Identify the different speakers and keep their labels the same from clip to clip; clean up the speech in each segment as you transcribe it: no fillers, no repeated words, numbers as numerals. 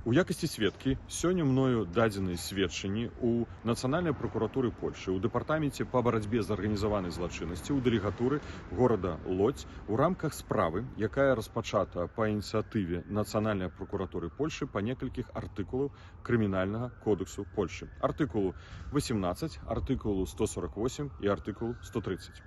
Speaker 1: У якасці сведкі сёння мною дадзены сведчанні ў Нацыянальнай пракуратуры Польшы, у дэпартаменце па барацьбе з арганізаванай злачыннасці, у дэлегатуры горада Лодзь у рамках справы, якая распачата па ініцыятыве Нацыянальнай пракуратуры Польшы па некалькіх артыкулаў крымінальнага кодексу Польшы. Артыкулу 18, артыкулу 148 і артыкулу 130.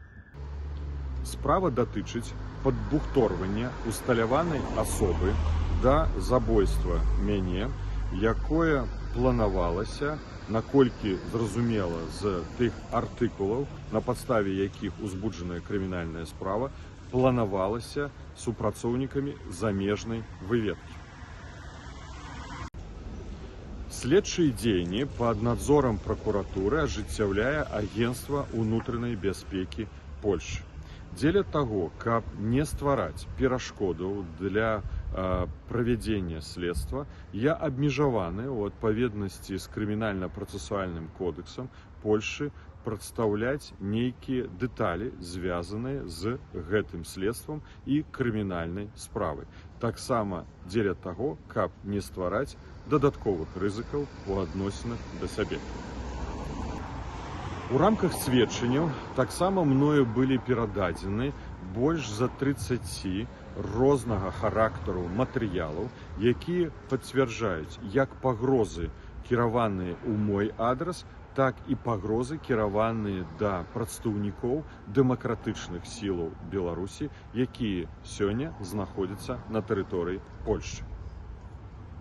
Speaker 1: Справа датычыць падбухторвання усталяванай асобы да забойства мяне, якое планавалася, наколькі зразумела з тых артыкулаў, на падставе якіх узбуджаная крымінальная справа, планавалася супрацоўнікамі замежнай выведкі. Следчыя дзеянні пад надзорам пракуратуры ажыццяўляе Агенцтва ўнутранай бяспекі Польшы. Дзеля таго, каб не ствараць перашкодаў для правядзення следства, я абмежаваны ў адпаведнасці з крымінальна-працэсуальным кодексам Польшы прадстаўляць нейкія дэталі, звязаныя з гэтым следствам і крымінальнай справай. Таксама дзеля таго, каб не ствараць дадатковых рызыкаў у адносінах да сябе. У рамках сведчанняў таксама мною былі перададзены больш за 30 рознага характару матэрыялаў, якія пацвярджаюць як пагрозы, кіраваныя ў мой адрас, так і пагрозы, кіраваныя да прадстаўнікоў дэмакратычных сілаў Беларусі, якія сёння знаходзяцца на тэрыторыі Польшчы.